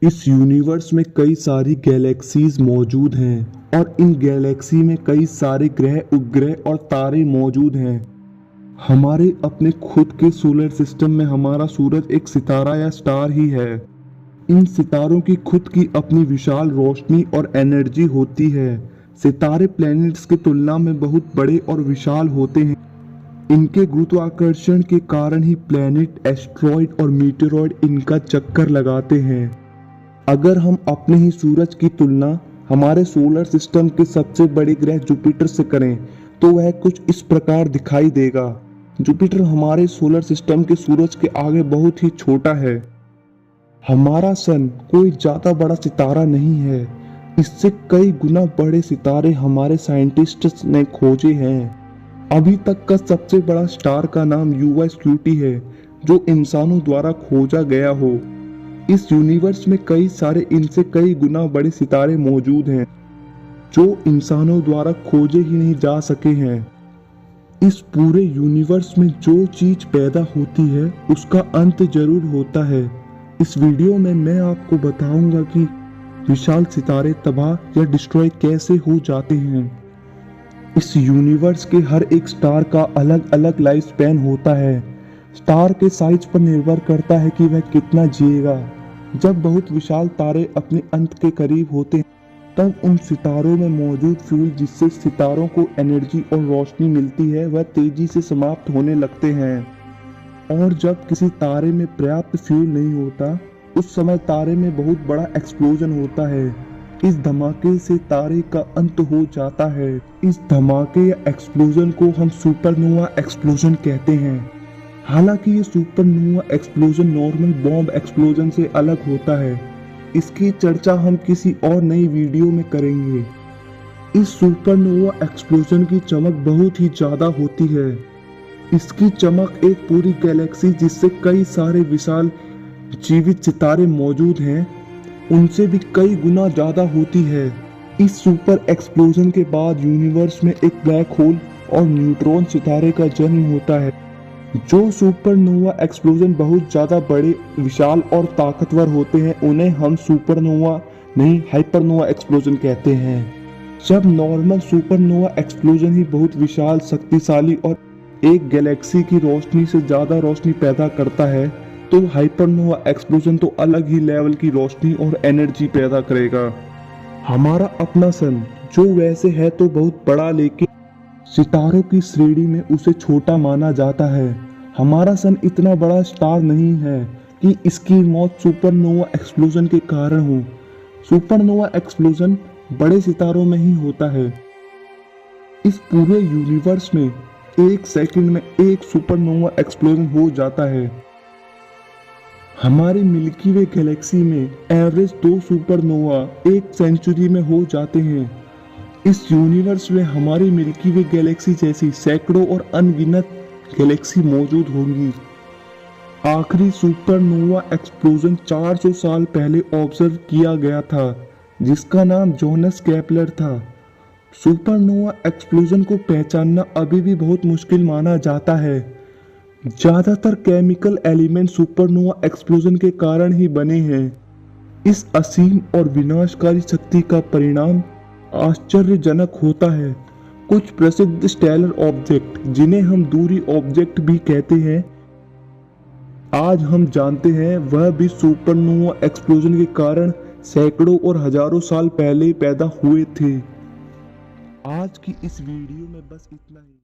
इस यूनिवर्स में कई सारी गैलेक्सीज मौजूद हैं और इन गैलेक्सी में कई सारे ग्रह, उपग्रह और तारे मौजूद हैं। हमारे अपने खुद के सोलर सिस्टम में हमारा सूरज एक सितारा या स्टार ही है। इन सितारों की खुद की अपनी विशाल रोशनी और एनर्जी होती है। सितारे प्लैनेट्स की तुलना में बहुत बड़े और विशाल होते हैं। इनके गुरुत्वाकर्षण के कारण ही प्लैनेट, एस्ट्रॉइड और मीटेरॉइड इनका चक्कर लगाते हैं। अगर हम अपने ही सूरज की तुलना हमारे सोलर सिस्टम के सबसे बड़े ग्रह जुपिटर से करें तो वह कुछ इस प्रकार दिखाई देगा। जुपिटर हमारे सोलर सिस्टम के सूरज के आगे बहुत ही छोटा है। हमारा सन कोई ज्यादा बड़ा सितारा नहीं है। इससे कई गुना बड़े सितारे हमारे साइंटिस्ट्स ने खोजे हैं। अभी तक का सबसे बड़ा स्टार का नाम युवा स्कूटी है, जो इंसानों द्वारा खोजा गया हो। इस यूनिवर्स में कई सारे इनसे कई गुना बड़े सितारे मौजूद हैं, जो इंसानों द्वारा खोजे ही नहीं जा सके हैं। इस पूरे यूनिवर्स में जो चीज पैदा होती है उसका अंत जरूर होता है। इस वीडियो में मैं आपको बताऊंगा कि विशाल सितारे तबाह या डिस्ट्रॉय कैसे हो जाते हैं। इस यूनिवर्स के हर एक स्टार का अलग अलग लाइफ स्पैन होता है। स्टार के साइज पर निर्भर करता है कि वह कितना जिएगा। जब बहुत विशाल तारे अपने अंत के करीब होते हैं तब उन सितारों में मौजूद फ्यूल, जिससे सितारों को एनर्जी और रोशनी मिलती है, वह तेजी से समाप्त होने लगते हैं। और जब किसी तारे में पर्याप्त फ्यूल नहीं होता उस समय तारे में बहुत बड़ा एक्सप्लोजन होता है। इस धमाके से तारे का अंत हो जाता है। इस धमाके या एक्सप्लोजन को हम सुपरनोवा एक्सप्लोजन कहते हैं। हालांकि ये supernova explosion normal bomb explosion से अलग होता है। इसकी चर्चा हम किसी और नई वीडियो में करेंगे। इस सुपरनोवा एक्सप्लोजन की चमक बहुत ही ज्यादा होती है। इसकी चमक एक पूरी गैलेक्सी, जिससे कई सारे विशाल जीवित सितारे मौजूद हैं, उनसे भी कई गुना ज्यादा होती है। इस सुपर एक्सप्लोजन के बाद यूनिवर्स में एक ब्लैक होल और न्यूट्रॉन सितारे का जन्म होता है। जो सुपरनोवा एक्सप्लोजन बहुत ज्यादा बड़े, विशाल और ताकतवर होते हैं, उन्हें हम सुपरनोवा नहीं हाइपरनोवा एक्सप्लोजन कहते हैं। जब नॉर्मल सुपरनोवा एक्सप्लोजन ही बहुत विशाल, शक्तिशाली और एक गैलेक्सी की रोशनी से ज्यादा रोशनी पैदा करता है, तो हाइपरनोवा एक्सप्लोजन तो अलग ही लेवल की रोशनी और एनर्जी पैदा करेगा। हमारा अपना सन जो वैसे है तो बहुत बड़ा, लेकिन सितारों की श्रेणी में उसे छोटा माना जाता है। हमारा सन इतना बड़ा स्टार नहीं है कि इसकी मौत सुपरनोवा एक्सप्लोजन के कारण हो। सुपरनोवा एक्सप्लोजन बड़े सितारों में ही होता है। इस पूरे यूनिवर्स में एक सेकंड में एक सुपरनोवा एक्सप्लोजन हो जाता है। हमारी मिल्की वे गैलेक्सी में एवरेज 2 सुपरनोवा एक सेंचुरी में हो जाते हैं। इस यूनिवर्स में हमारी मिल्की वे गैलेक्सी जैसी सैकड़ों और अनगिनत गैलेक्सी मौजूद होंगी। आखिरी सुपरनोवा एक्सप्लोजन 400 साल पहले ऑब्जर्व किया गया था, जिसका नाम जोनास केपलर था। सुपरनोवा एक्सप्लोजन को पहचानना अभी भी बहुत मुश्किल माना जाता है। ज्यादातर केमिकल एलिमेंट सुपरनोवा एक्सप्लोजन के कारण ही बने हैं। इस असीम और विनाशकारी शक्ति का परिणाम आश्चर्यजनक होता है। कुछ प्रसिद्ध स्टेलर ऑब्जेक्ट, जिन्हें हम दूरी ऑब्जेक्ट भी कहते हैं, आज हम जानते हैं वह भी सुपरनोवा एक्सप्लोजन के कारण सैकड़ों और हजारों साल पहले पैदा हुए थे। आज की इस वीडियो में बस इतना ही।